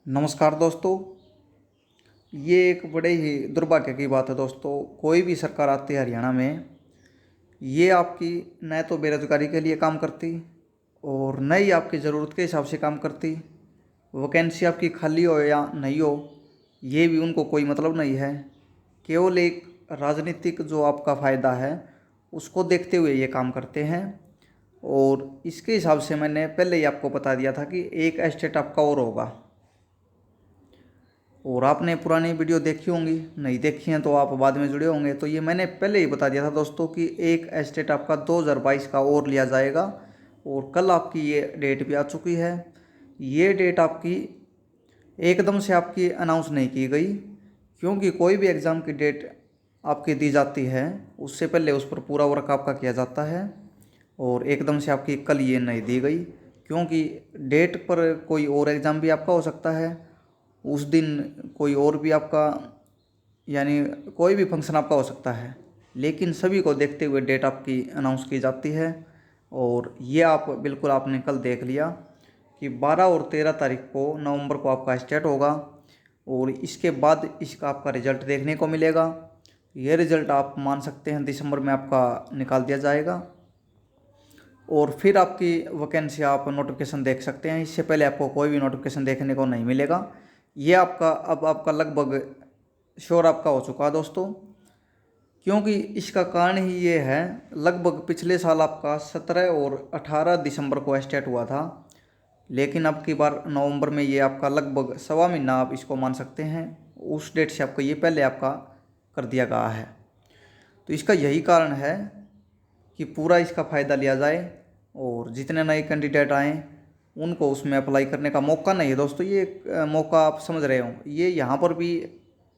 नमस्कार दोस्तों। ये एक बड़े ही दुर्भाग्य की बात है दोस्तों। कोई भी सरकार आती है हरियाणा में, ये आपकी न तो बेरोजगारी के लिए काम करती और न ही आपकी ज़रूरत के हिसाब से काम करती। वैकेंसी आपकी खाली हो या नहीं हो, ये भी उनको कोई मतलब नहीं है। केवल एक राजनीतिक जो आपका फ़ायदा है उसको देखते हुए ये काम करते हैं। और इसके हिसाब से मैंने पहले ही आपको बता दिया था कि एक एस्टेट आपका और होगा। और आपने पुरानी वीडियो देखी होंगी, नहीं देखी हैं तो आप बाद में जुड़े होंगे। तो ये मैंने पहले ही बता दिया था दोस्तों कि एक एस्टेट आपका 2022 का और लिया जाएगा। और कल आपकी ये डेट भी आ चुकी है। ये डेट आपकी एकदम से आपकी अनाउंस नहीं की गई, क्योंकि कोई भी एग्ज़ाम की डेट आपकी दी जाती है उससे पहले उस पर पूरा वर्क आपका किया जाता है। और एकदम से आपकी कल ये नहीं दी गई, क्योंकि डेट पर कोई और एग्ज़ाम भी आपका हो सकता है। उस दिन कोई और भी आपका यानी कोई भी फंक्शन आपका हो सकता है, लेकिन सभी को देखते हुए डेट आपकी अनाउंस की जाती है। और ये आप बिल्कुल आपने कल देख लिया कि 12 और 13 तारीख को नवंबर को आपका स्टार्ट होगा। और इसके बाद इसका आपका रिज़ल्ट देखने को मिलेगा। ये रिज़ल्ट आप मान सकते हैं दिसंबर में आपका निकाल दिया जाएगा। और फिर आपकी वैकेंसी आप नोटिफिकेशन देख सकते हैं। इससे पहले आपको कोई भी नोटिफिकेशन देखने को नहीं मिलेगा। ये आपका अब आपका लगभग श्योर आपका हो चुका है दोस्तों, क्योंकि इसका कारण ही ये है। लगभग पिछले साल आपका 17 और 18 दिसंबर को स्टार्ट हुआ था, लेकिन अब की बार नवंबर में ये आपका लगभग सवा महीना आप इसको मान सकते हैं। उस डेट से आपको ये पहले आपका कर दिया गया है। तो इसका यही कारण है कि पूरा इसका फ़ायदा लिया जाए और जितने नए कैंडिडेट आएँ उनको उसमें अप्लाई करने का मौका नहीं है दोस्तों। ये मौका आप समझ रहे हो, ये यहाँ पर भी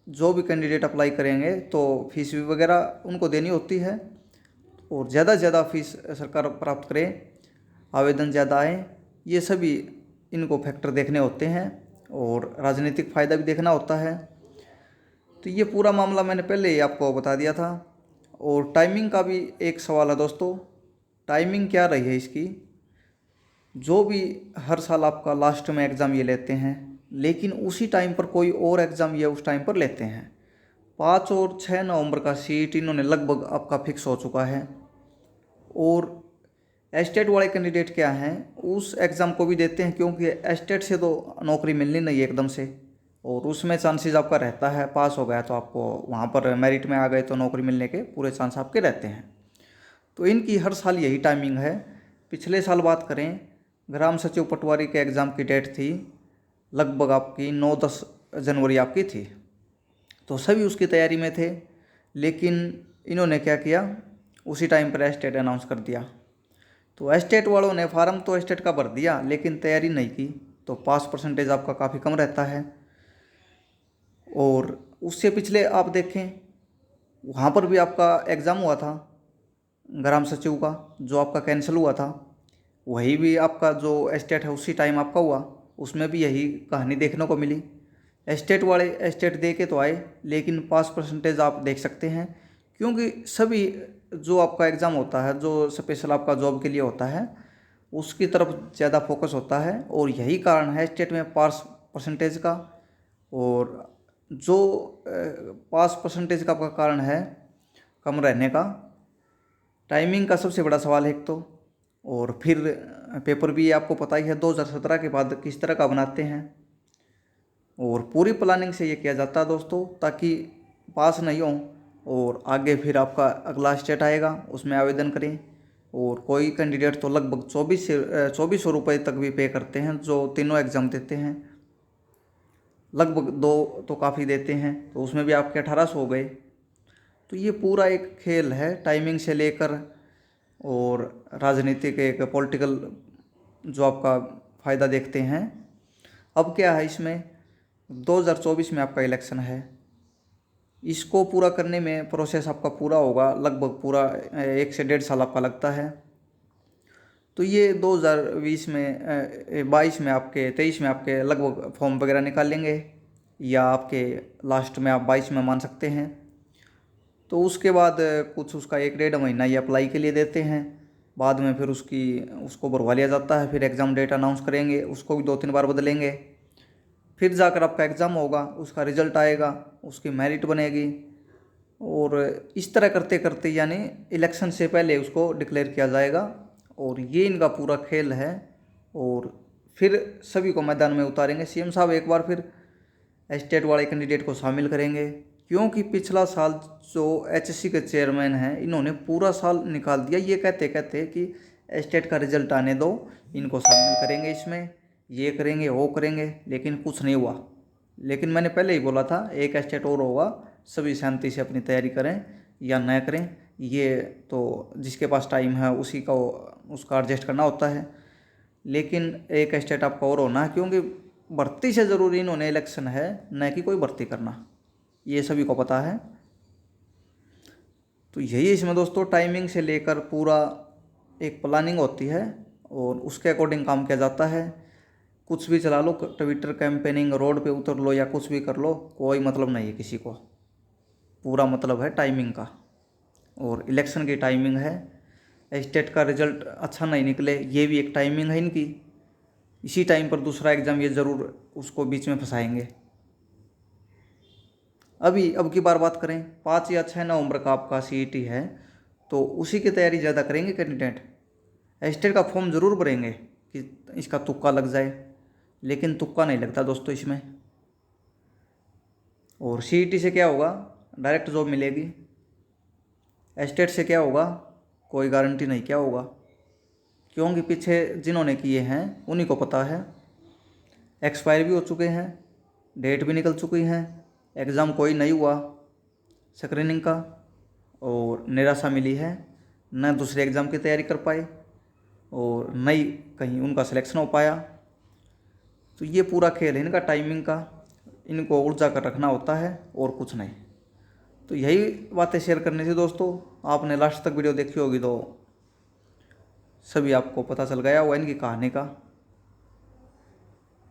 जो भी कैंडिडेट अप्लाई करेंगे तो फीस भी वगैरह उनको देनी होती है। और ज़्यादा से ज़्यादा फीस सरकार प्राप्त करे, आवेदन ज़्यादा आए, ये सभी इनको फैक्टर देखने होते हैं। और राजनीतिक फ़ायदा भी देखना होता है। तो ये पूरा मामला मैंने पहले ही आपको बता दिया था। और टाइमिंग का भी एक सवाल है दोस्तों। टाइमिंग क्या रही है इसकी? जो भी हर साल आपका लास्ट में एग्ज़ाम ये लेते हैं, लेकिन उसी टाइम पर कोई और एग्ज़ाम ये उस टाइम पर लेते हैं। 5 और 6 नवंबर का सीट इन्होंने लगभग आपका फिक्स हो चुका है। और एस्टेट वाले कैंडिडेट क्या हैं, उस एग्ज़ाम को भी देते हैं, क्योंकि एस्टेट से तो नौकरी मिलनी नहीं है एकदम से। और उसमें चांसेस आपका रहता है, पास हो गया तो आपको वहाँ पर मेरिट में आ गए तो नौकरी मिलने के पूरे चांस आपके रहते हैं। तो इनकी हर साल यही टाइमिंग है। पिछले साल बात करें, ग्राम सचिव पटवारी के एग्ज़ाम की डेट थी लगभग आपकी 9-10 जनवरी आपकी थी। तो सभी उसकी तैयारी में थे, लेकिन इन्होंने क्या किया, उसी टाइम पर एस्टेट अनाउंस कर दिया। तो एस्टेट वालों ने फार्म तो एस्टेट का भर दिया, लेकिन तैयारी नहीं की, तो पास परसेंटेज आपका काफ़ी कम रहता है। और उससे पिछले आप देखें, वहाँ पर भी आपका एग्ज़ाम हुआ था ग्राम सचिव का, जो आपका कैंसिल हुआ था। वही भी आपका जो एस्टेट है उसी टाइम आपका हुआ, उसमें भी यही कहानी देखने को मिली। एस्टेट वाले एस्टेट दे के तो आए, लेकिन पास परसेंटेज आप देख सकते हैं, क्योंकि सभी जो आपका एग्ज़ाम होता है जो स्पेशल आपका जॉब के लिए होता है उसकी तरफ ज़्यादा फोकस होता है। और यही कारण है स्टेट में पास परसेंटेज का। और जो पास परसेंटेज का आपका कारण है कम रहने का, टाइमिंग का सबसे बड़ा सवाल है एक तो। और फिर पेपर भी आपको पता ही है 2017 के बाद किस तरह का बनाते हैं। और पूरी प्लानिंग से ये किया जाता है दोस्तों, ताकि पास नहीं हो और आगे फिर आपका अगला स्टेट आएगा उसमें आवेदन करें। और कोई कैंडिडेट तो लगभग 2400 रुपये तक भी पे करते हैं जो तीनों एग्ज़ाम देते हैं। लगभग दो तो काफ़ी देते हैं, तो उसमें भी आपके 1800 हो गए। तो ये पूरा एक खेल है टाइमिंग से लेकर। और राजनीतिक एक पॉलिटिकल जो आपका फ़ायदा देखते हैं। अब क्या है इसमें, 2024 में आपका इलेक्शन है, इसको पूरा करने में प्रोसेस आपका पूरा होगा लगभग पूरा 1 से 1.5 साल आपका लगता है। तो ये 2020 में 22 में आपके 23 में आपके लगभग फॉर्म वगैरह निकाल लेंगे, या आपके लास्ट में आप 22 में मान सकते हैं। तो उसके बाद कुछ उसका 1-1.5 महीना ये अप्लाई के लिए देते हैं। बाद में फिर उसको भरवा लिया जाता है। फिर एग्ज़ाम डेट अनाउंस करेंगे, उसको भी 2-3 बार बदलेंगे। फिर जाकर आपका एग्ज़ाम होगा, उसका रिजल्ट आएगा, उसकी मेरिट बनेगी, और इस तरह करते करते यानी इलेक्शन से पहले उसको डिक्लेयर किया जाएगा। और ये इनका पूरा खेल है। और फिर सभी को मैदान में उतारेंगे। सीएम साहब एक बार फिर स्टेट वाले कैंडिडेट को शामिल करेंगे, क्योंकि पिछला साल जो एचएससी के चेयरमैन हैं, इन्होंने पूरा साल निकाल दिया ये कहते कहते कि स्टेट का रिजल्ट आने दो, इनको शामिल करेंगे, इसमें ये करेंगे वो करेंगे, लेकिन कुछ नहीं हुआ। लेकिन मैंने पहले ही बोला था एक स्टेट और होगा, सभी शांति से अपनी तैयारी करें या न करें, ये तो जिसके पास टाइम है उसी का उसका एडजस्ट करना होता है। लेकिन एक स्टेट आपका और होना, क्योंकि भर्ती से ज़रूरी इन्होंने इलेक्शन है, न कि कोई भर्ती करना, ये सभी को पता है। तो यही इसमें दोस्तों टाइमिंग से लेकर पूरा एक प्लानिंग होती है और उसके अकॉर्डिंग काम किया जाता है। कुछ भी चला लो, ट्विटर कैंपेनिंग, रोड पे उतर लो या कुछ भी कर लो, कोई मतलब नहीं है किसी को। पूरा मतलब है टाइमिंग का, और इलेक्शन की टाइमिंग है। स्टेट का रिजल्ट अच्छा नहीं निकले, ये भी एक टाइमिंग है इनकी। इसी टाइम पर दूसरा एग्ज़ाम ये ज़रूर उसको बीच में फंसाएंगे। अब की बार बात करें, 5 या 6 नवंबर का आपका सीईटी है, तो उसी की तैयारी ज़्यादा करेंगे कैंडिडेट। स्टेट का फॉर्म ज़रूर भरेंगे कि इसका तुक्का लग जाए, लेकिन तुक्का नहीं लगता दोस्तों इसमें। और सीईटी से क्या होगा, डायरेक्ट जॉब मिलेगी। स्टेट से क्या होगा, कोई गारंटी नहीं क्या होगा, क्योंकि पीछे जिन्होंने किए हैं उन्हीं को पता है। एक्सपायर भी हो चुके हैं, डेट भी निकल चुकी हैं, एग्ज़ाम कोई नहीं हुआ स्क्रीनिंग का, और निराशा मिली है, न दूसरे एग्ज़ाम की तैयारी कर पाए और न ही कहीं उनका सिलेक्शन हो पाया। तो ये पूरा खेल है इनका टाइमिंग का, इनको ऊर्जा कर रखना होता है और कुछ नहीं। तो यही बातें शेयर करनी थी दोस्तों। आपने लास्ट तक वीडियो देखी होगी तो सभी आपको पता चल गया होगा इनकी कहानी का।